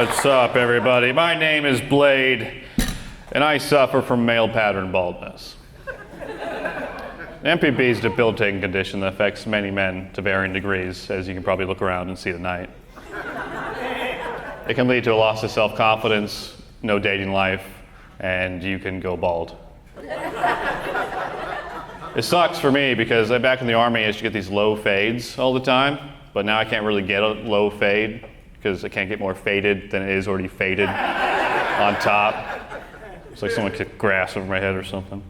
What's up, everybody? My name is Blade, and I suffer from male pattern baldness. MPB is a debilitating condition that affects many men to varying degrees, as you can probably look around and see tonight. It can lead to a loss of self-confidence, no dating life, and you can go bald. It sucks for me because back in the Army, I used to get these low fades all the time, but now I can't really get a low fade because I can't get more faded than it is already faded on top. It's like someone kicked grass over my head or something.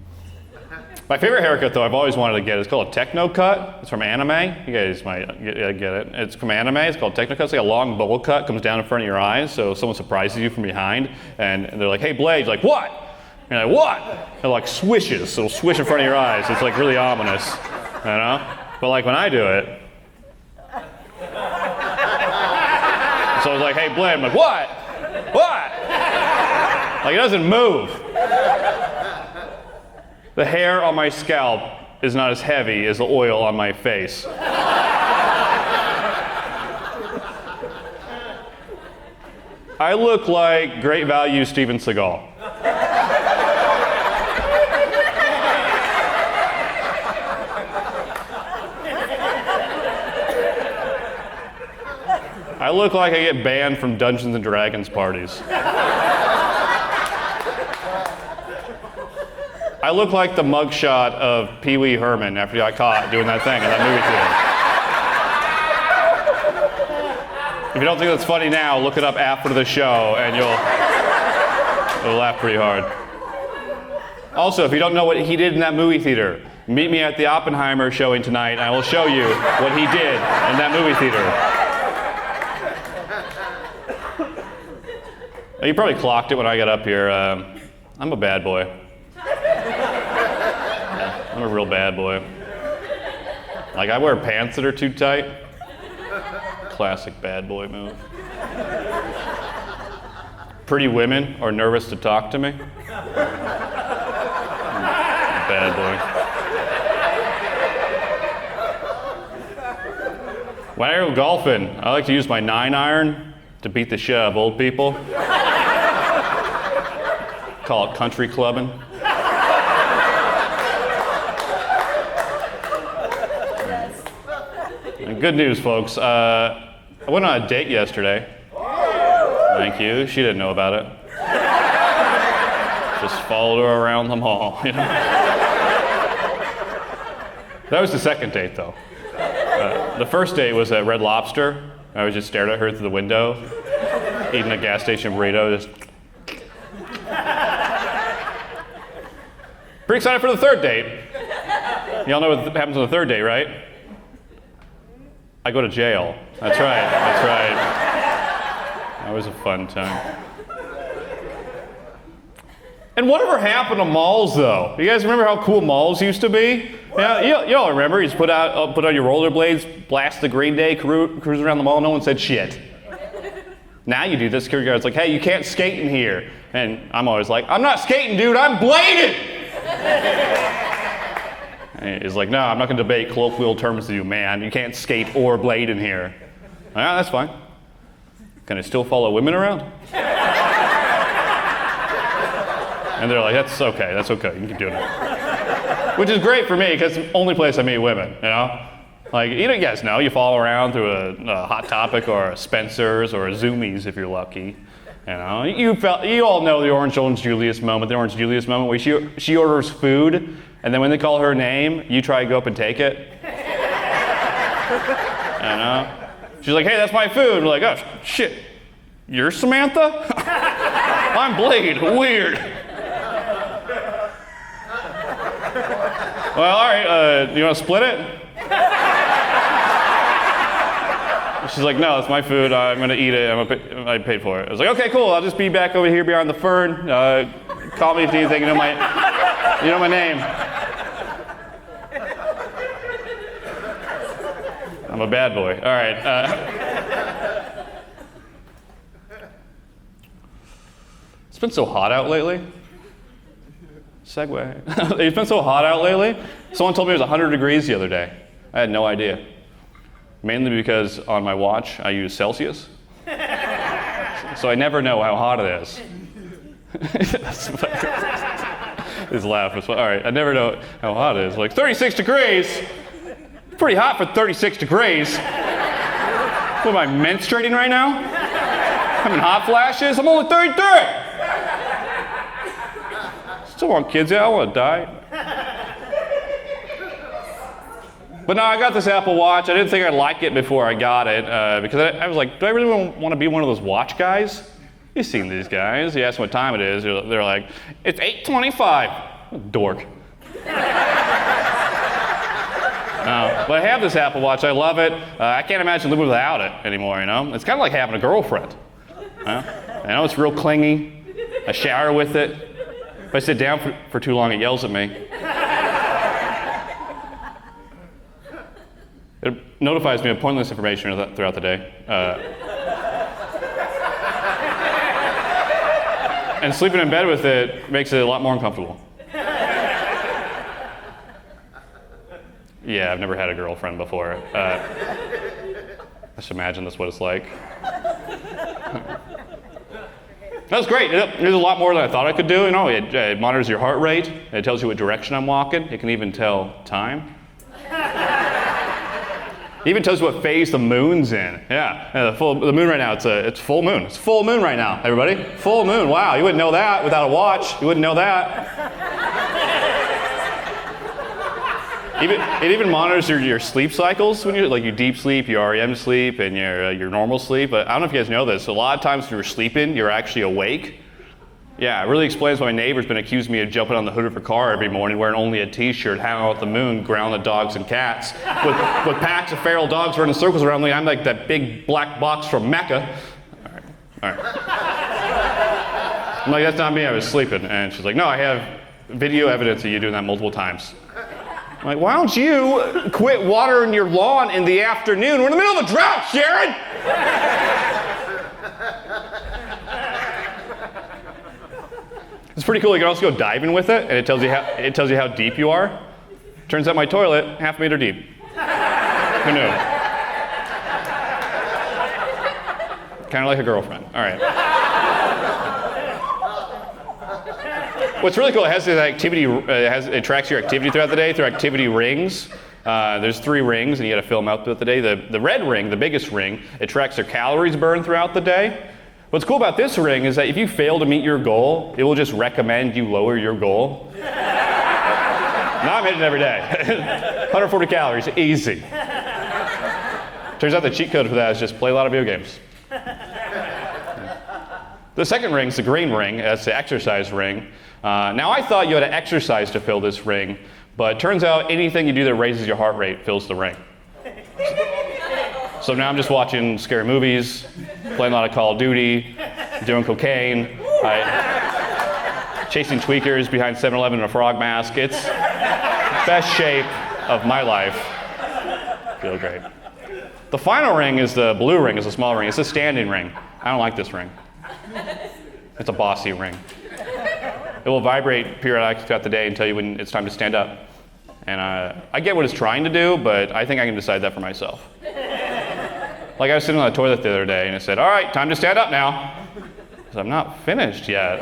My favorite haircut, though, I've always wanted to get, it's called a techno cut. It's from anime. You guys might get it. It's from anime. It's called techno cut. It's like a long bowl cut, comes down in front of your eyes, so someone surprises you from behind, and they're like, "Hey, Blade," you're like, "What?" And you're like, "What?" It like swishes. So it'll swish in front of your eyes. It's like really ominous, you know? But like when I do it, so I was like, "Hey, Blade," I'm like, "What? What?" Like it doesn't move. The hair on my scalp is not as heavy as the oil on my face. I look like great value Steven Seagal. I look like I get banned from Dungeons and Dragons parties. I look like the mugshot of Pee Wee Herman after he got caught doing that thing in that movie theater. If you don't think that's funny now, look it up after the show and you'll laugh pretty hard. Also, if you don't know what he did in that movie theater, meet me at the Oppenheimer showing tonight and I will show you what he did in that movie theater. You probably clocked it when I got up here. I'm a bad boy. I'm a real bad boy. Like, I wear pants that are too tight. Classic bad boy move. Pretty women are nervous to talk to me. Bad boy. When I go golfing, I like to use my 9-iron to beat the shit out of old people. Call it country clubbing. And good news, folks. I went on a date yesterday. Thank you. She didn't know about it. Just followed her around the mall, you know. That was the second date, though. The first date was at Red Lobster. I was just staring at her through the window, eating a gas station burrito, just. Pretty excited for the third date. Y'all know what happens on the third date, right? I go to jail. That's right, that's right. That was a fun time. And whatever happened to malls, though? You guys remember how cool malls used to be? Yeah, you all remember. You just put on your rollerblades, blast the Green Day, cruise around the mall, no one said shit. Now you do this, security guard's like, "Hey, you can't skate in here." And I'm always like, "I'm not skating, dude, I'm blading!" And he's like, "No, I'm not going to debate colloquial terms with you, man. You can't skate or blade in here." "Yeah, that's fine. Can I still follow women around?" And they're like, that's okay, you can do it. Which is great for me, because it's the only place I meet women, you know? Like, you guys know, you follow around through a Hot Topic or a Spencer's or a Zoomies if you're lucky. You know, you all know the Orange Julius moment, where she orders food, and then when they call her name, you try to go up and take it. You know? She's like, "Hey, that's my food." We're like, "Oh, shit, you're Samantha?" "I'm Blade, weird." "Well, all right, you want to split it?" She's like, "No, it's my food. I'm going to eat it. I paid for it." I was like, "Okay, cool. I'll just be back over here behind the fern. Call me if you think you know my name." I'm a bad boy. All right. It's been so hot out lately. Segue. It's been so hot out lately. Someone told me it was 100 degrees the other day. I had no idea. Mainly because on my watch I use Celsius. So I never know how hot it is. His laugh was, all right, I never know how hot it is. Like, 36 degrees? Pretty hot for 36 degrees. What, am I menstruating right now? Having hot flashes? I'm only 33! Still want kids out, I want to die. But no, I got this Apple Watch. I didn't think I'd like it before I got it because I was like, do I really want to be one of those watch guys? You've seen these guys. You ask them what time it is, they're like, it's 8:25. Dork. But I have this Apple Watch. I love it. I can't imagine living without it anymore, you know? It's kind of like having a girlfriend. I know it's real clingy. I shower with it. If I sit down for too long, it yells at me. It notifies me of pointless information throughout the day. And sleeping in bed with it makes it a lot more uncomfortable. Yeah, I've never had a girlfriend before. I just imagine that's what it's like. That's great. There's a lot more than I thought I could do. You know, it monitors your heart rate. It tells you what direction I'm walking. It can even tell time. It even tells you what phase the moon's in. Yeah, the moon right now, it's full moon. It's full moon right now, everybody. Full moon, wow, you wouldn't know that without a watch. You wouldn't know that. It even monitors your sleep cycles, when like your deep sleep, your REM sleep, and your normal sleep. But I don't know if you guys know this, a lot of times when you're sleeping, you're actually awake. Yeah, it really explains why my neighbor's been accusing me of jumping on the hood of her car every morning wearing only a t-shirt, hanging out with the moon, grounding dogs and cats, with packs of feral dogs running circles around me. I'm like that big black box from Mecca. All right. I'm like, that's not me, I was sleeping. And she's like, no, I have video evidence of you doing that multiple times. I'm like, why don't you quit watering your lawn in the afternoon? We're in the middle of a drought, Sharon! It's pretty cool. You can also go diving with it, and it tells you how deep you are. Turns out my toilet, 1/2 meter deep. Who knew? Kind of like a girlfriend. All right. What's really cool, it has this activity. It tracks your activity throughout the day through activity rings. There's 3 rings, and you got to fill them out throughout the day. The red ring, the biggest ring, it tracks your calories burned throughout the day. What's cool about this ring is that if you fail to meet your goal, it will just recommend you lower your goal. Now I'm hitting it every day. 140 calories, easy. Turns out the cheat code for that is just play a lot of video games. The second ring is the green ring. That's the exercise ring. Now I thought you had to exercise to fill this ring, but it turns out anything you do that raises your heart rate fills the ring. So now I'm just watching scary movies, playing a lot of Call of Duty, doing cocaine, chasing tweakers behind 7-Eleven in a frog mask. It's best shape of my life. Feel great. The final ring is the blue ring, is a small ring. It's a standing ring. I don't like this ring. It's a bossy ring. It will vibrate periodically throughout the day and tell you when it's time to stand up. And I get what it's trying to do, but I think I can decide that for myself. Like I was sitting on the toilet the other day and it said, all right, time to stand up now. I said, I'm not finished yet.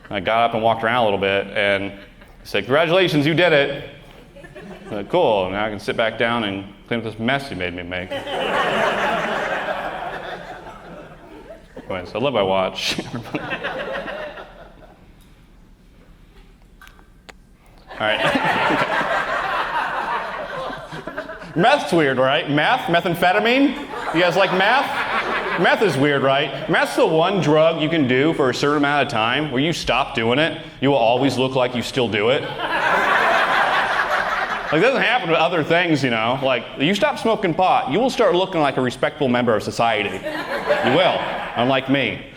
I got up and walked around a little bit and it said, congratulations, you did it. I said, cool, now I can sit back down and clean up this mess you made me make. Anyways, I love my watch. All right. Meth's weird, right? Methamphetamine? You guys like meth? Meth is weird, right? Meth's the one drug you can do for a certain amount of time where you stop doing it, you will always look like you still do it. Like, it doesn't happen with other things, you know? Like, you stop smoking pot, you will start looking like a respectable member of society. You will, unlike me.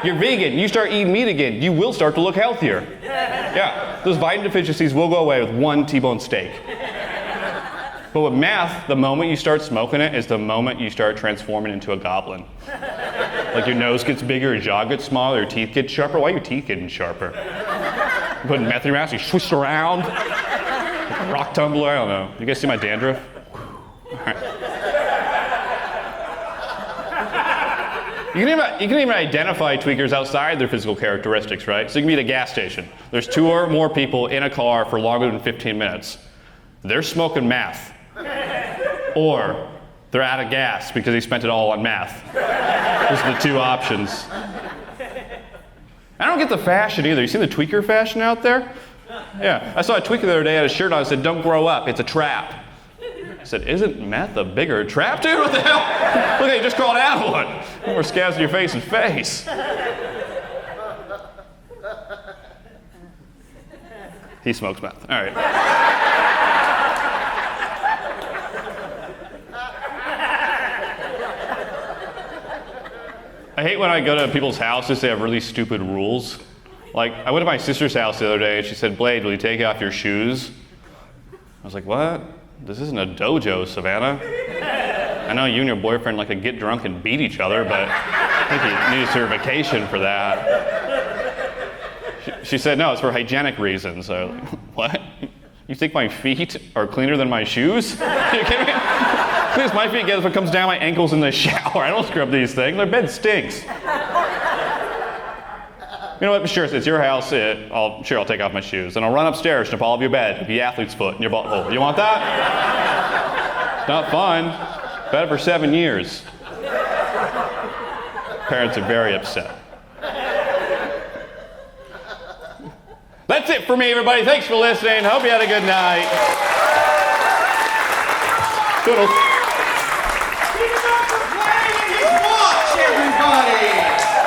You're vegan, you start eating meat again, you will start to look healthier. Yeah, those vitamin deficiencies will go away with one T-bone steak. But with meth, the moment you start smoking it is the moment you start transforming into a goblin. Like your nose gets bigger, your jaw gets smaller, your teeth get sharper. Why are your teeth getting sharper? You put meth in your mouth, you swish around. Like a rock tumbler, I don't know. You guys see my dandruff? All right. You can even identify tweakers outside their physical characteristics, right? So you can be at a gas station. There's 2 or more people in a car for longer than 15 minutes. They're smoking meth. Or they're out of gas because they spent it all on meth. Those are the 2 options. I don't get the fashion either. You see the tweaker fashion out there? Yeah, I saw a tweaker the other day, had a shirt on that said, "Don't grow up, it's a trap." I said, "Isn't meth a bigger trap, dude? What the hell? Look, you just crawled out of one. More scabs in your face and face." He smokes meth. All right. I hate when I go to people's houses, they have really stupid rules. Like, I went to my sister's house the other day, and she said, "Blade, will you take off your shoes?" I was like, "What? This isn't a dojo, Savannah. I know you and your boyfriend like to get drunk and beat each other, but I think you need a certification for that." She said, "No, it's for hygienic reasons." I was like, "What? You think my feet are cleaner than my shoes? Are you kidding me? Cleans my feet get if it comes down my ankles in the shower. I don't scrub these things. Their bed stinks." You know what? Sure, it's your house. I'll take off my shoes. And I'll run upstairs to fall off your bed, the athlete's foot in your butthole. You want that? Not fun. Been for 7 years. Parents are very upset. That's it for me, everybody. Thanks for listening. Hope you had a good night. Toodles.